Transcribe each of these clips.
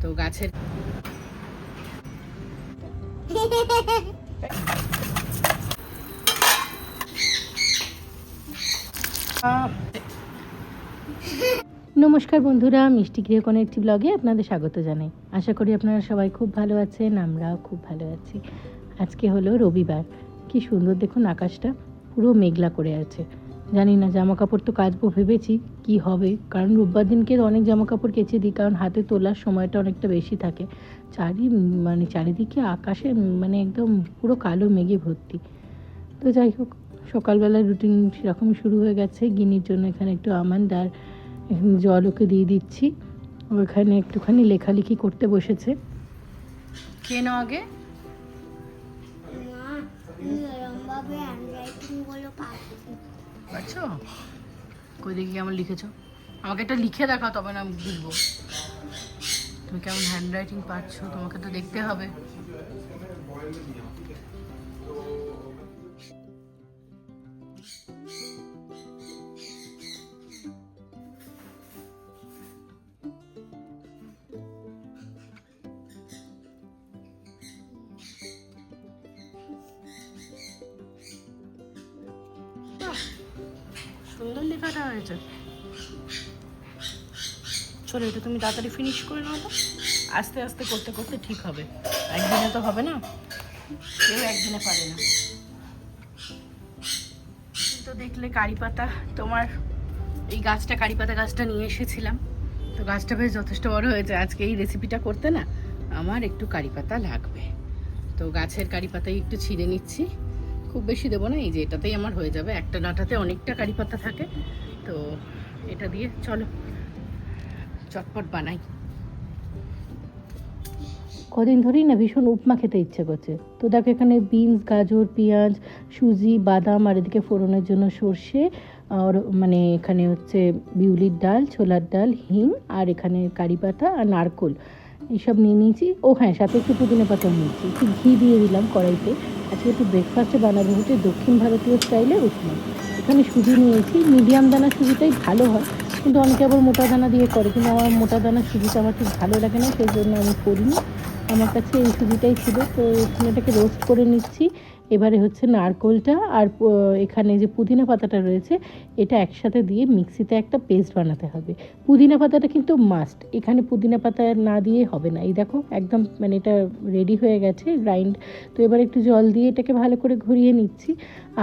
তো গাছের নমস্কার বন্ধুরা, মিষ্টি গৃহকোণ একটি ব্লগে আপনাদের স্বাগত জানাই। আশা করি আপনারা সবাই খুব ভালো আছেন, আমরাও খুব ভালো আছি। আজকে হলো রবিবার। কি সুন্দর দেখুন, আকাশটা পুরো মেঘলা করে আছে। জানি না, জামা কাপড় তো কাচবো ভেবেছি, কি হবে, কারণ রোববার দিনকে অনেক জামা কাপড় কেচে দিই, কারণ হাতে তোলার সময়টা অনেকটা বেশি থাকে। চারিদিকে আকাশে একদম পুরো কালো মেঘে ভর্তি। তো যাই হোক, সকালবেলার রুটিন সেরকম শুরু হয়ে গেছে। গিনির জন্য এখানে একটু আমন্ড আর জল ওকে দিয়ে দিচ্ছি। ওখানে একটুখানি লেখালেখি করতে বসেছে। কে নাও আগে পারছো? কই দেখি কেমন লিখেছো, আমাকে একটা লিখে দেখাও, তবে না আমি বুঝবো তুমি কেমন হ্যান্ড রাইটিং পারছো। তোমাকে তো দেখতে হবে। সুন্দর লেখাটা হয়েছে। চলো, এটা তুমি তাড়াতাড়ি ফিনিশ করে নাও। তো আস্তে আস্তে করতে করতে ঠিক হবে, একদিনে তো হবে না, কেউ একদিনে পারে না। তো দেখলে কারি পাতা, তোমার এই গাছটা, কারি পাতা গাছটা নিয়ে এসেছিলাম। তো গাছটা বেশ যথেষ্ট বড় হয়েছে। আজকে এই রেসিপিটা করতে না আমার একটু কারি পাতা লাগবে। তো গাছের কারি পাতাই একটু ছিঁড়ে নিচ্ছি, খুব বেশি দেবো না, এই যে এটাতেই আমার হয়ে যাবে। একটা ডাঁটাতে অনেকটা কারি পাতা থাকে, তো এটা দিয়ে চলো চটপট বানাই। কদিন ধরেই না ভীষণ উপমা খেতে ইচ্ছে করছে। তো দেখো, এখানে বিনস, গাজর, পেঁয়াজ, সুজি, বাদাম, আর এদিকে ফোড়নের জন্য সর্ষে, আর এখানে হচ্ছে বিউলির ডাল, ছোলার ডাল, হিং, আর এখানে কারি পাতা আর নারকোল এইসব নিয়ে নিয়েছি। ও হ্যাঁ, সাথে একটু পুদিনা পাতা নিয়েছি। একটু ঘি দিয়ে দিলাম কড়াইতে। আজকে একটু ব্রেকফাস্টে বানাবো হচ্ছে দক্ষিণ ভারতীয় স্টাইলে উপমা। এখানে সুজি নিয়েছি, মিডিয়াম দানা সুজিটাই ভালো হয়, কিন্তু অনেকে আবার মোটা দানা দিয়ে করে, কিন্তু আমার মোটা দানা সুজিটা আমার ঠিক ভালো লাগে না, সেই জন্য আমি করিনি। আমার কাছে এই সুজিটাই ছিল। তো এটাকে রোস্ট করে নিচ্ছি। এবারে হচ্ছে নারকোলটা আর এখানে যে পুদিনা পাতাটা রয়েছে, এটা একসাথে দিয়ে মিক্সিতে একটা পেস্ট বানাতে হবে। পুদিনা পাতাটা কিন্তু মাস্ট, এখানে পুদিনা পাতা না দিয়ে হবে না। এই দেখো, একদম এটা রেডি হয়ে গেছে গ্রাইন্ড। তো এবার একটু জল দিয়ে এটাকে ভালো করে ঘুরিয়ে নিচ্ছি।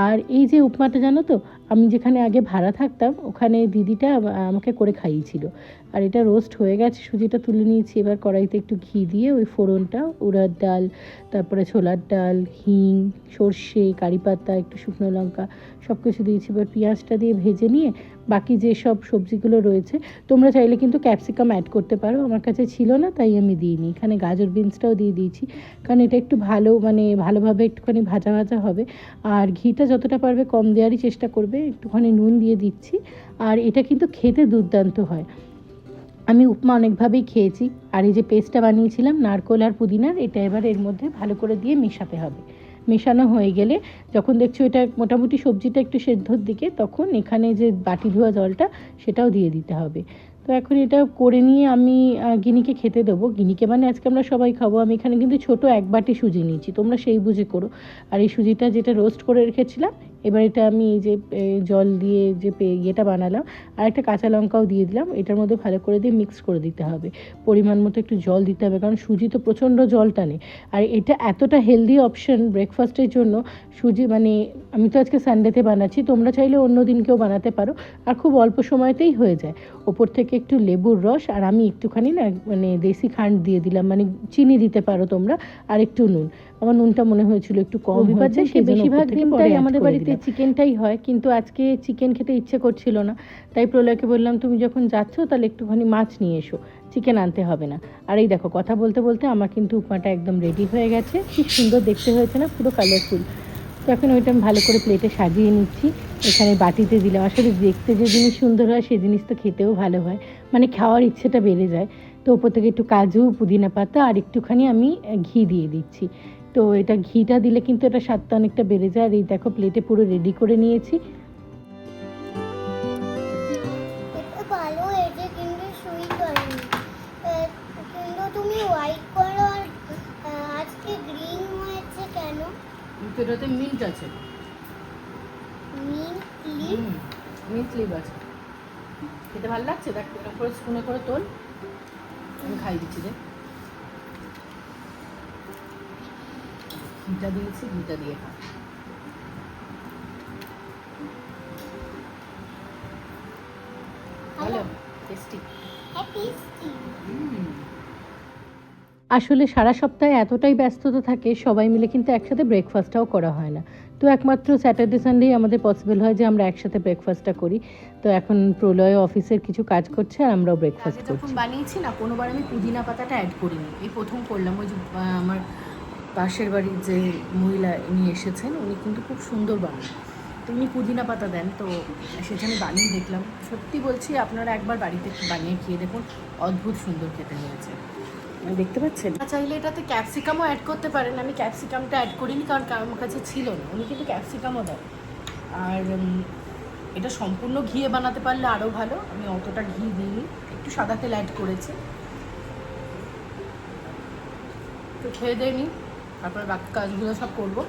আর এই যে উপমাটা, জানো তো, আমি যেখানে আগে ভাড়া থাকতাম ওখানে দিদিটা আমাকে করে খাইয়েছিল। আর এটা রোস্ট হয়ে গেছে, সুজিটা তুলে নিয়েছি। এবার কড়াইতে একটু ঘি দিয়ে ওই ফোড়নটা, উড়ার ডাল, তারপরে ছোলার ডাল, হিং, সর্ষে, কারি পাতা, একটু শুকনো লঙ্কা সব কিছু দিয়েছি। এবার পেঁয়াজটা দিয়ে ভেজে নিয়ে বাকি যেসব সবজিগুলো রয়েছে, তোমরা চাইলে কিন্তু ক্যাপসিকাম অ্যাড করতে পারো, আমার কাছে ছিল না তাই আমি দিইনি। এখানে গাজর বিনসটাও দিয়ে দিয়েছি, কারণ এটা একটু ভালোভাবে একটুখানি ভাজা ভাজা হবে। আর ঘিটা যতটা পারবে কম দেওয়ারই চেষ্টা করবে। একটুখানি নুন দিয়ে দিচ্ছি। আর এটা কিন্তু খেতে দুর্দান্ত হয়। আমি উপমা অনেকভাবেই খেয়েছি। আর এই যে পেস্টটা বানিয়েছিলাম নারকোল আর পুদিনার, এটা এবার এর মধ্যে ভালো করে দিয়ে মেশাতে হবে। মেশানো হয়ে গেলে যখন দেখছো এটা মোটামুটি সবজিটা একটু সেদ্ধর দিকে, তখন এখানে যে বাটি ধোয়া জলটা সেটাও দিয়ে দিতে হবে। তো এখন এটা করে নিয়ে আমি গিনিকে খেতে দেবো। গিনিকে আজকে আমরা সবাই খাবো। আমি এখানে কিন্তু ছোট এক বাটি সুজি নিয়েছি, তোমরা সেই বুঝে করো। আর এই সুজিটা যেটা রোস্ট করে রেখেছিলাম, এবার এটা আমি এই যে জল দিয়ে যে ইয়েটা বানালাম, আর একটা কাঁচা লঙ্কাও দিয়ে দিলাম। এটার মধ্যে ভালো করে দিয়ে মিক্স করে দিতে হবে। পরিমাণ মতো একটু জল দিতে হবে, কারণ সুজি তো প্রচণ্ড জল টানে। আর এটা এতটা হেলদি অপশন ব্রেকফাস্টের জন্য। সুজি আমি তো আজকে সানডেতে বানাচ্ছি, তোমরা চাইলে অন্য দিনকেও বানাতে পারো, আর খুব অল্প সময়তেই হয়ে যায়। ওপর থেকে একটু লেবুর রস, আর আমি একটুখানি দেশি খান্ড দিয়ে দিলাম, চিনি দিতে পারো তোমরা, আর একটু নুন। আমার নুনটা মনে হয়েছিল একটু কম হয়েছে, সেই বেশিরভাগ দিনটাই আমাদের বাড়িতে চিকেনটাই হয়, কিন্তু আজকে চিকেন খেতে ইচ্ছে করছিল না। তাই প্রলয়কে বললাম, তুমি যখন যাচ্ছ তাহলে একটুখানি মাছ নিয়ে এসো, চিকেন আনতে হবে না। আর এই দেখো, কথা বলতে বলতে আমার কিন্তু উপমাটা একদম রেডি হয়ে গেছে। কি সুন্দর দেখতে হয়েছে না, পুরো কালারফুল। তো এখন ওইটা আমি ভালো করে প্লেটে সাজিয়ে নিচ্ছি। এখানে বাটিতে দিলাম। আসলে দেখতে যে জিনিস সুন্দর হয় সেই জিনিস তো খেতেও ভালো হয়, খাওয়ার ইচ্ছেটা বেড়ে যায়। তো ওপর থেকে একটু কাজু, পুদিনা পাতা আর একটুখানি আমি ঘি দিয়ে দিচ্ছি। তো এটা ঘিটা দিলে কিন্তু এটা স্বাদটা অনেকটা বেড়ে যায়। আর এই দেখো, প্লেটে পুরো রেডি করে নিয়েছি। ভালো হয়েছে, কিন্তু সুইট হয়নি। কিন্তু তুমি তো এটাতে মিন্ট আছে, মিন্ট লিভ আছে, খেতে ভালো লাগছে। দেখ এরকম করে স্পুনে করে তোল, আমি খাই দিচ্ছি। দেখ ঘিটা দিয়েছি, ঘিটা দিয়ে খা। ভালো টেস্টি। আসলে সারা সপ্তাহে এতটাই ব্যস্ততা থাকে, সবাই মিলে কিন্তু একসাথে ব্রেকফাস্টটাও করা হয় না। তো একমাত্র স্যাটারডে সানডেই আমাদের পসিবল হয় যে আমরা একসাথে ব্রেকফাস্টটা করি। তো এখন প্রলয় অফিসের কিছু কাজ করছে আর আমরাও ব্রেকফাস্ট আগে করছি। যখন বানিয়েছি না, কোনোবার আমি পুদিনা পাতাটা অ্যাড করিনি, এই প্রথম করলাম। ওই যে আমার পাশের বাড়ির যে মহিলা নিয়ে এসেছেন, উনি কিন্তু খুব সুন্দর বানান, তো উনি পুদিনা পাতা দেন, তো সেখানে বানিয়ে দেখলাম। সত্যি বলছি, আপনারা একবার বাড়িতে বানিয়ে খেয়ে দেখুন, অদ্ভুত সুন্দর খেতে হয়েছে। দেখতে পাচ্ছেন, চাইলে এটাতে ক্যাপসিকামও অ্যাড করতে পারেন। আমি ক্যাপসিকামটা অ্যাড করিনি, কারণ আমার কাছে ছিল না। উনি কিন্তু ক্যাপসিকামও দেন। আর এটা সম্পূর্ণ ঘিয়ে বানাতে পারলে আরও ভালো। আমি অতটা ঘি দিইনি, একটু সাদা তেল অ্যাড করেছি। তো খেয়ে দেয়নি, তারপরে বাকি কাজগুলো সব করবো।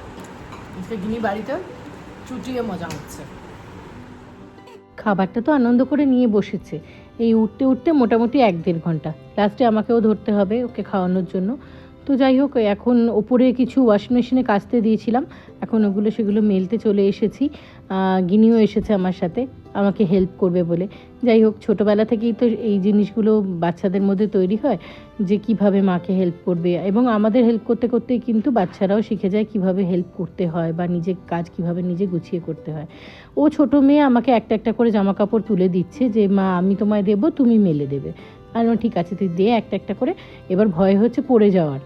গিনি বাড়িতে চুটিয়ে মজা হচ্ছে। খাবারটা তো আনন্দ করে নিয়ে বসেছে, এই উঠতে উঠতে মোটামুটি 1-1.5 ঘন্টা। লাস্টে আমাকেও ধরতে হবে ওকে খাওয়ানোর জন্য। তো যাই হোক, এখন ওপরে কিছু ওয়াশিং মেশিনে কাচতে দিয়েছিলাম, এখন ওগুলো সেগুলো মেলতে চলে এসেছি। গিনিও এসেছে আমার সাথে, আমাকে হেল্প করবে বলে। যাই হোক, ছোটোবেলা থেকেই তো এই জিনিসগুলো বাচ্চাদের মধ্যে তৈরি হয় যে কিভাবে মাকে হেল্প করবে, এবং আমাদের হেল্প করতে করতেই কিন্তু বাচ্চারাও শিখে যায় কিভাবে হেল্প করতে হয় বা নিজের কাজ কিভাবে নিজে গুছিয়ে করতে হয়। ও ছোটো মেয়ে আমাকে একটা একটা করে জামা কাপড় তুলে দিচ্ছে যে মা আমি তোমায় দেবো, তুমি মেলে দেবে। আর ঠিক আছে, তুই দে একটা একটা করে। এবার ভয় হচ্ছে পড়ে যাওয়ার।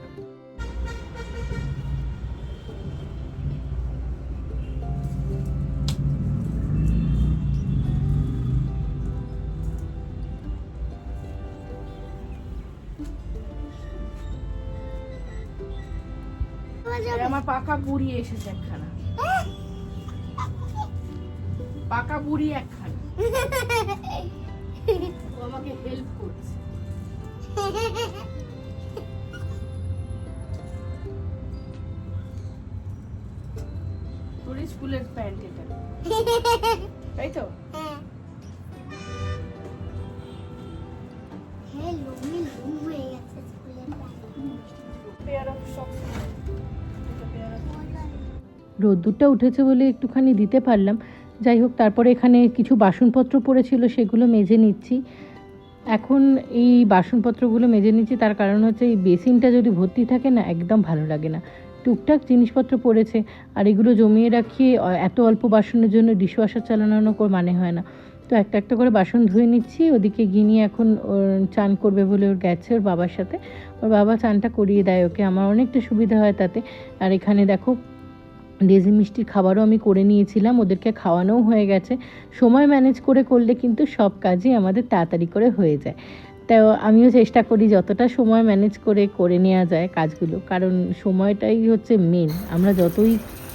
আমার পাকা বুড়ি এসেছে একখানা, পাকা বুড়ি একখানা, ও আমাকে হেল্প করছে। তোর স্কুলের প্যান্ট এটা, তাই তো? রোদ্দুরটা উঠেছে বলে একটুখানি দিতে পারলাম। যাই হোক, তারপরে এখানে কিছু বাসনপত্র পড়েছিল, সেগুলো মেজে নিচ্ছি। এখন এই বাসনপত্রগুলো মেজে নিচ্ছি, তার কারণ হচ্ছে এই বেসিনটা যদি ভর্তি থাকে না, একদম ভালো লাগে না। টুকটাক জিনিসপত্র পড়েছে, আর এগুলো জমিয়ে রাখিয়ে এত অল্প বাসনের জন্য ডিশওয়াশার চালানোর মানে হয় না। তো একটা একটা করে বাসন ধুয়ে নিচ্ছি। ওদিকে গিনি এখন ওর চান করবে বলে ওর গেছে ওর বাবার সাথে, ওর বাবা চানটা করিয়ে দেয় ওকে, আমার অনেকটা সুবিধা হয় তাতে। আর এখানে দেখো ডেজি মিষ্টির খাবারও আমি করে নিয়েছিলাম, ওদেরকে খাওয়ানোও হয়ে গেছে। সময় ম্যানেজ করে করলে কিন্তু সব কাজই আমাদের তাড়াতাড়ি করে হয়ে যায়। তাও আমিও চেষ্টা করি যতটা সময় ম্যানেজ করে করে নেওয়া যায় কাজগুলো, কারণ সময়টাই হচ্ছে মেন। আমরা যতই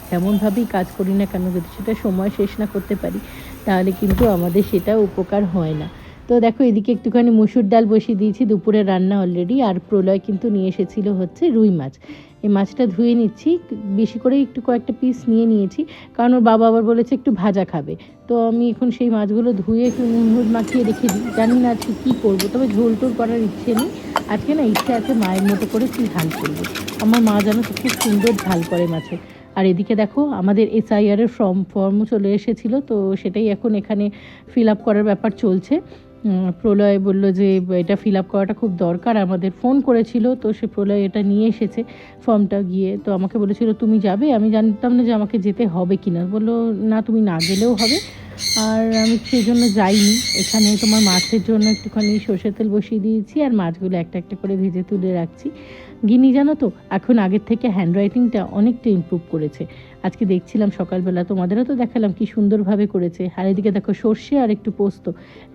তেমনভাবেই কাজ করি না কেন, যদি সেটা সময় শেষ না করতে পারি, তাহলে কিন্তু আমাদের সেটা উপকার হয় না। তো দেখো, এদিকে একটুখানি মুসুর ডাল বসিয়ে দিয়েছি, দুপুরে রান্না অলরেডি। আর প্রলয় কিন্তু নিয়ে এসেছিলো হচ্ছে রুই মাছ। এই মাছটা ধুয়ে নিচ্ছি, বেশি করে একটু কয়েকটা পিস নিয়ে নিয়েছি, কারণ ওর বাবা আবার বলেছে একটু ভাজা খাবে। তো আমি এখন সেই মাছগুলো ধুয়ে একটু নুন হলুদ মাখিয়ে রেখে দিই। জানি না আজকে কী করবো, তবে ঝোল টোল করার ইচ্ছে নেই আজকে। না, ইচ্ছে আছে মায়ের মতো করে কী ঝাল করবো। আমার মা জানো তো খুব সুন্দর ঝাল করে মাছের। আর এদিকে দেখো, আমাদের SIR-এর ফর্মও চলে এসেছিলো, তো সেটাই এখন এখানে ফিল আপ করার ব্যাপার চলছে। প্রলয় বলল যে এটা ফিল আপ করাটা খুব দরকার, আমাদের ফোন করেছিল, তো সে প্রলয় এটা নিয়ে এসেছে ফর্মটা গিয়ে। তো আমাকে বলেছিল তুমি যাবে, আমি জানতাম না যে আমাকে যেতে হবে কিনা। বললো না, তুমি না গেলেও হবে। আর আমি সেই জন্য যাইনি। এখানে তোমার মাছের জন্য একটুখানি সর্ষের তেল বসিয়ে দিয়েছি, আর মাছগুলো একটা একটা করে ভেজে তুলে রাখছি। গিনি জানো তো, এখন আগের থেকে হ্যান্ডরাইটিংটা অনেকটা ইমপ্রুভ করেছে। আজকে দেখছিলাম সকালবেলা, তোমাদেরও তো দেখালাম কি সুন্দরভাবে করেছে। আর এদিকে দেখো, সর্ষে আর একটু পোস্ত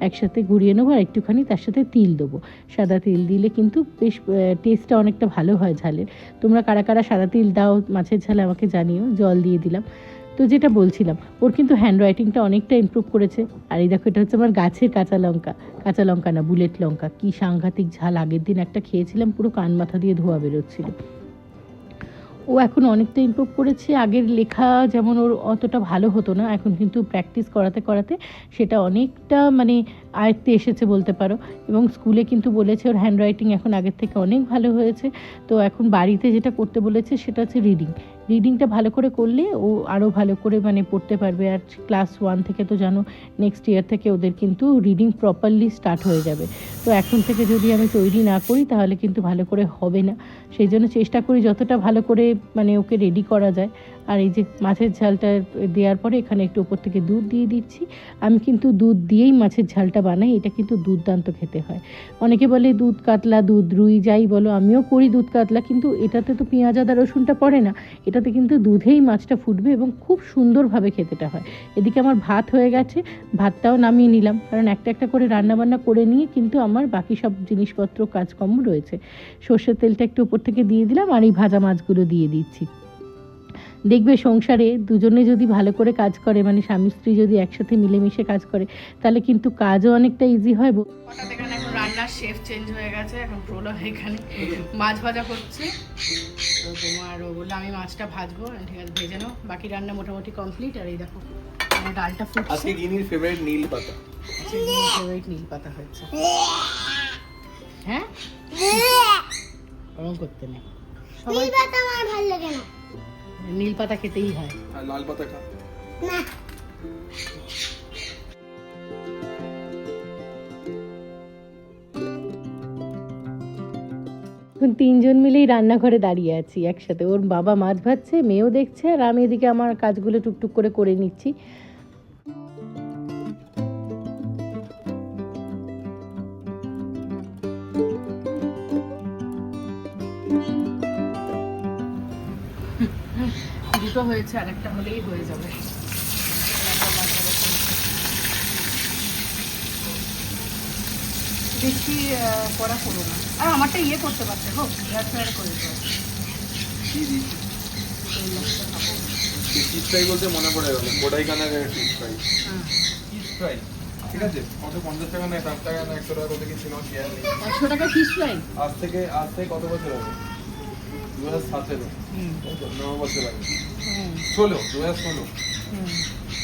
একসাথে গুঁড়িয়ে নেবো, আর একটুখানি তার সাথে তিল দেবো। সাদা তিল দিলে কিন্তু বেশ টেস্টটা অনেকটা ভালো হয় ঝালের। তোমরা কারা কারা সাদা তিল দাও মাছের ঝালে আমাকে জানিও। জল দিয়ে দিলাম। তো যেটা বলছিলাম, ওর কিন্তু হ্যান্ডরাইটিংটা অনেকটা ইমপ্রুভ করেছে। আর এই দেখো, এটা হচ্ছে আমার গাছের কাঁচা লঙ্কা না, বুলেট লঙ্কা। কি সাংঘাতিক ঝাল! আগের দিন একটা খেয়েছিলাম, পুরো কান মাথা দিয়ে ধোয়া বেরোচ্ছিল। ও এখন অনেকটা ইমপ্রুভ করেছে। আগের লেখা যেমন ওর অতটা ভালো হতো না, এখন কিন্তু প্র্যাকটিস করাতে করাতে সেটা অনেকটা মানে আয়ত্তে এসেছে বলতে পারো। এবং স্কুলে কিন্তু বলেছে ওর হ্যান্ডরাইটিং এখন আগের থেকে অনেক ভালো হয়েছে। তো এখন বাড়িতে যেটা করতে বলেছে সেটা হচ্ছে রিডিংটা ভালো করে করলে ও আরও ভালো করে মানে পড়তে পারবে। আর ক্লাস 1 থেকে তো জানো নেক্সট ইয়ার থেকে ওদের কিন্তু রিডিং প্রপারলি স্টার্ট হয়ে যাবে। তো এখন থেকে যদি আমি তৈরি না করি তাহলে কিন্তু ভালো করে হবে না। সেই জন্য চেষ্টা করি যতটা ভালো করে মানে ওকে রেডি করা যায়। আর এই যে মাছের ঝালটা দেওয়ার পরে এখানে একটু ওপর থেকে দুধ দিয়ে দিচ্ছি। আমি কিন্তু দুধ দিয়েই মাছের ঝালটা বানাই, এটা কিন্তু দুর্দান্ত খেতে হয়। অনেকে বলে দুধ কাতলা, দুধ রুই যাই বলো, আমিও করি দুধ কাতলা, কিন্তু এটাতে তো পেঁয়াজ আদা রসুনটা পড়ে না, এটাতে কিন্তু দুধেই মাছটা ফুটবে এবং খুব সুন্দরভাবে খেতেটা হয়। এদিকে আমার ভাত হয়ে গেছে, ভাতটাও নামিয়ে নিলাম, কারণ একটা একটা করে রান্নাবান্না করে নিয়ে কিন্তু আমার বাকি সব জিনিসপত্র কাজকর্ম রয়েছে। সর্ষের তেলটা একটু উপর থেকে দিয়ে দিলাম আর এই ভাজা মাছগুলো দিয়ে দিচ্ছি। দেখবে সংসারে দুজনে যদি ভালো করে কাজ করে, মানে স্বামী স্ত্রী যদি একসাথে মিলেমিশে কাজ করে, তাহলে কিন্তু কাজও অনেকটা ইজি হয়। হঠাৎ এখানে এখন রান্নার শেফ চেঞ্জ হয়ে গেছে, এখন প্রলয় এখানে মাছ ভাজা করছে। তো তোমার ও বললো আমি মাছটা ভাজবো, ঠিক আছে ভেজে নাও, বাকি রান্না মোটামুটি কমপ্লিট। আর এই দেখো আমার ডালটা ফুটছে। আজকে গিনির ফেভারিট নীল পাতা। আচ্ছা ফেভারিট নীল পাতা হচ্ছে। হ্যাঁ ওরকম করতে নেই, সবাই পাতা আমার ভালো লাগে না। নীল পাতা খেতেই হয়। আর লাল পাতা খা। না এখন তিনজন মিলেই রান্নাঘরে দাঁড়িয়ে আছি একসাথে। ওর বাবা মাছ ভাজছে, মেয়েও দেখছে, আর আমি এদিকে আমার কাজগুলো টুকটুক করে করে নিচ্ছি। দুটো হয়েছে, আর একটা হলেই হয়ে যাবে। বেশি করা করবো না। আর আমারটা ইয়ে করতে পারতে হোক, এয়ার ফ্রায়ার করে দিতে পারতে। কি দিচ্ছি? ফিশ ফ্রাই বলতে মনে পড়ে গেল, কোডাইকানার ফিশ ফ্রাই। ফিশ ফ্রাই ঠিক আছে, কত 50 টাকা না 60 টাকা না 100 টাকা কত কি ছিল খেয়াল নেই। 100 টাকা ফিশ ফ্রাই। আজ থেকে কত বছর হবে? 2017। 9 বছর আগে। 2016।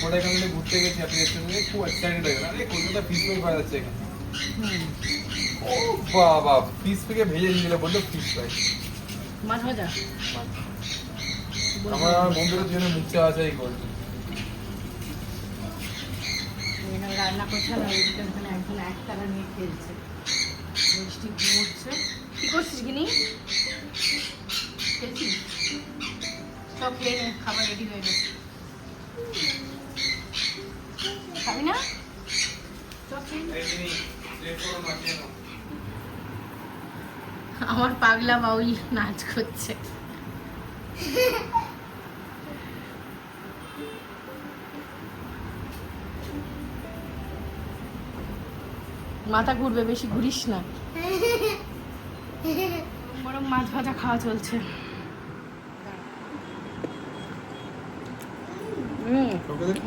কোডাইকানালে ঘুরতে গেছি আপনি রেস্টুরেন্টে, খুব এক্সাইটেড হয়ে গেলাম, আরে কলকাতা ফিশ ফ্রাই পাওয়া যাচ্ছে এখানে। ও বাবা, ফিশ থেকে ভেজে দিলে বললো ফিশ ফ্রাই। মাছ ভাজা আমার বন্ধুদের জন্য মুখ চাওয়া চাই করছে। এখানে রান্না করছে, আর ওইদিকে এখানে একজন একতারা নিয়ে খেলছে, মিষ্টি ঘুমোচ্ছে। কি করছিস গিনি? খেলছিস? সব খেয়ে নে, খাবার রেডি হয়ে গেছে। খাবি না? সব খেয়ে নে। আমার পাগলা বাউল নাচ করছে। মাথা ঘুরবে, বেশি ঘুরিস না। বরং মাছ ভাজা খাওয়া চলছে।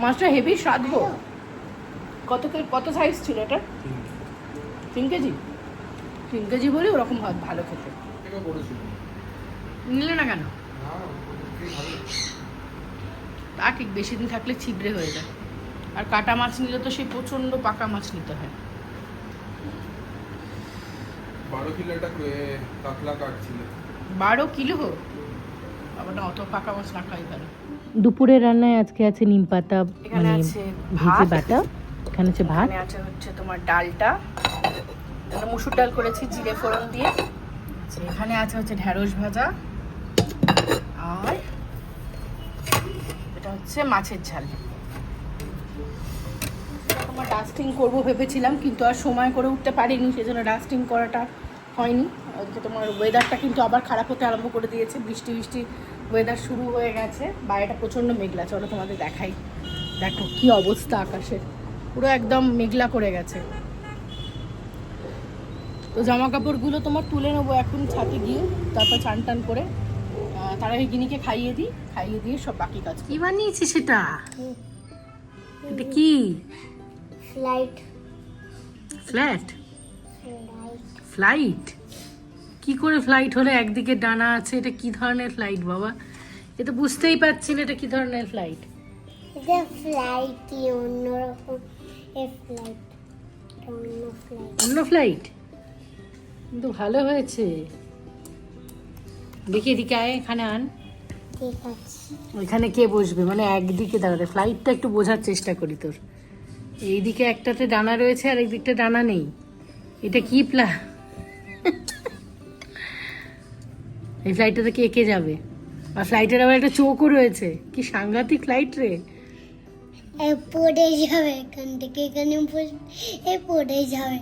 মাছটা হেভি স্বাদ গো। কত সাইজ ছিল এটা? 3 কেজি। 3 কেজি বলে ওরকম ভালো খেতে। নিলে না কেন? তা ঠিক, বেশি দিন থাকলে ছিবড়ে হয়ে যায়। আর কাটা মাছ নিলে তো সেই প্রচন্ড পাকা মাছ নিতে হয়। 12 কিলো একটা কাতলা কাটছিল। 12 কিলো? আবার না, অত পাকা মাছ না খাই ভালো। দুপুরের রান্নায় আজকে আছে নিম পাতা এখানে মানে আছে ভেজে ভাত। বাটা, এখানে আছে ভাত, এখানে আছে হচ্ছে তোমার ডালটা, এখানে মুসুর ডাল করেছি জিরে ফোড়ন দিয়ে। আচ্ছা, এখানে আছে হচ্ছে ঢ্যাঁড়স ভাজা, আর এটা হচ্ছে মাছের ঝাল। তোমার ডাস্টিং করবো ভেবেছিলাম, কিন্তু আর সময় করে উঠতে পারিনি, সেজন্য ডাস্টিং করাটা হয়নি। ওদিকে তোমার ওয়েদারটা কিন্তু আবার খারাপ হতে আরম্ভ করে দিয়েছে, বৃষ্টি ওয়েদার শুরু হয়ে গেছে। বাইরেটা প্রচণ্ড মেঘলা, চলো তোমাদের দেখাই। দেখো কি অবস্থা আকাশের, পুরো একদম মেঘলা করে গেছে। তো জামা কাপড়গুলো তোমার তুলে নেবো এখন ছাদে গিয়ে, তারপর চান টান করে তারা এই গিনিকে খাইয়ে দিয়ে সব বাকি কাজ। কি বানিয়েছি সেটা? এটা কি? Flight flat? ফ্লাইট? কি করে ফ্লাইট হলে একদিকে ডানা আছে? এটা কি ধরনের ফ্লাইট বাবা? এটা বুঝতেই পারছি না এটা কি ধরনের ফ্লাইট। এটা ফ্লাইটই অন্যরকম। এ ফ্লাইট অন্য ফ্লাইট। অন্য ফ্লাইট, কিন্তু ভালো হয়েছে। দেখি এদিকে আয়, এখানে আন। ঠিক আছে। ওইখানে কে বসবে? মানে একদিকে দাঁড়াবে। ফ্লাইটটা একটু বোঝার চেষ্টা করি তোর। এইদিকে একটাতে ডানা রয়েছে আর একদিকটা ডানা নেই। এটা কি এই ফ্লাইটটাতে কে কে যাবে? আর ফ্লাইটের আবার একটা চোখও রয়েছে। কি সাংঘাতিক ফ্লাইট রে। এ পড়ে যাবে এখান থেকে, এখানে বসবে, এ পড়ে যাবে।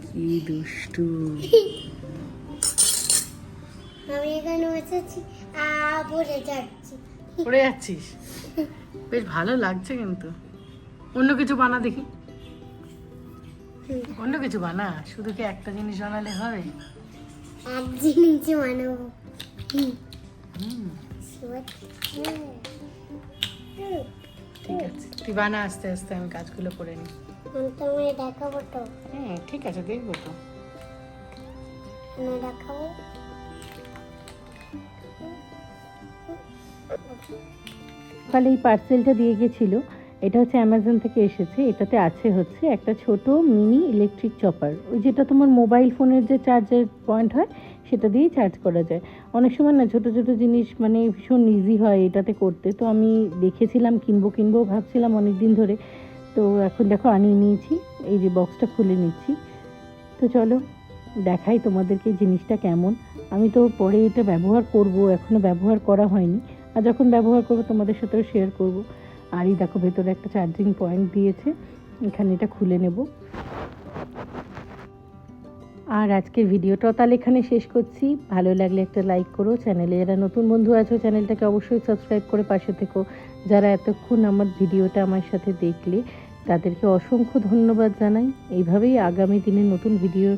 কি দুষ্টু। আমি এখানে বসেছি, পড়ে যাচ্ছি। পড়ে যাচ্ছিস? বেশ ভালো লাগছে কিন্তু। অন্য কিছু বানা দেখি, অন্য কিছু বানা। শুধু কি একটা জিনিস বানালে হবে? এক জিনিস বানাবো। ঠিক আছে, তুই বানা আস্তে আস্তে, আমি কাজগুলো করে নিই। তোমায় দেখাবো তো, হ্যাঁ ঠিক আছে, দেখবো তো। আমি দেখাবো। সকালে এই পার্সেলটা দিয়ে গেছিলো। এটা হচ্ছে অ্যামাজন থেকে এসেছে। এটাতে আছে হচ্ছে একটা ছোট মিনি ইলেকট্রিক চপার, ওই যেটা তোমার মোবাইল ফোনের যে চার্জের পয়েন্ট হয় সেটা দিয়েই চার্জ করা যায়। অনেক সময় না ছোট ছোট জিনিস মানে ভীষণ ইজি হয় এটাতে করতে। তো আমি দেখেছিলাম কিনবো ভাবছিলাম অনেক দিন ধরে। তো এখন দেখো আনিয়ে নিয়েছি। এই যে বক্সটা খুলে নিচ্ছি। তো চলো দেখাই তোমাদেরকে জিনিসটা কেমন। আমি তো পরে এটা ব্যবহার করব, এখনো ব্যবহার করা হয়নি। আর যখন ব্যবহার করব তোমাদের সাথেও শেয়ার করব। আর এই দেখো ভেতরে একটা চার্জিং পয়েন্ট দিয়েছে, এখানে এটা খুলে নেব। আর আজকের ভিডিওটাও তাহলে এখানে শেষ করছি। ভালো লাগলে একটা লাইক করো। চ্যানেলে যারা নতুন বন্ধু আছো চ্যানেলটাকে অবশ্যই সাবস্ক্রাইব করে পাশে থেকো। যারা এতক্ষণ আমার ভিডিওটা আমার সাথে দেখলে তাদেরকে অসংখ্য ধন্যবাদ জানাই। এইভাবেই আগামী দিনে নতুন ভিডিও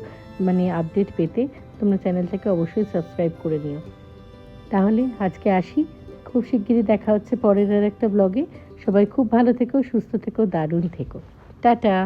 মানে আপডেট পেতে তোমরা চ্যানেলটাকে অবশ্যই সাবস্ক্রাইব করে নিও। তাহলে আজকে আসি, খুব শিগগিরই দেখা হচ্ছে পরের আর একটা ব্লগে। সবাই খুব ভালো থেকো, সুস্থ থেকো, দারুণ থেকো। টাটা।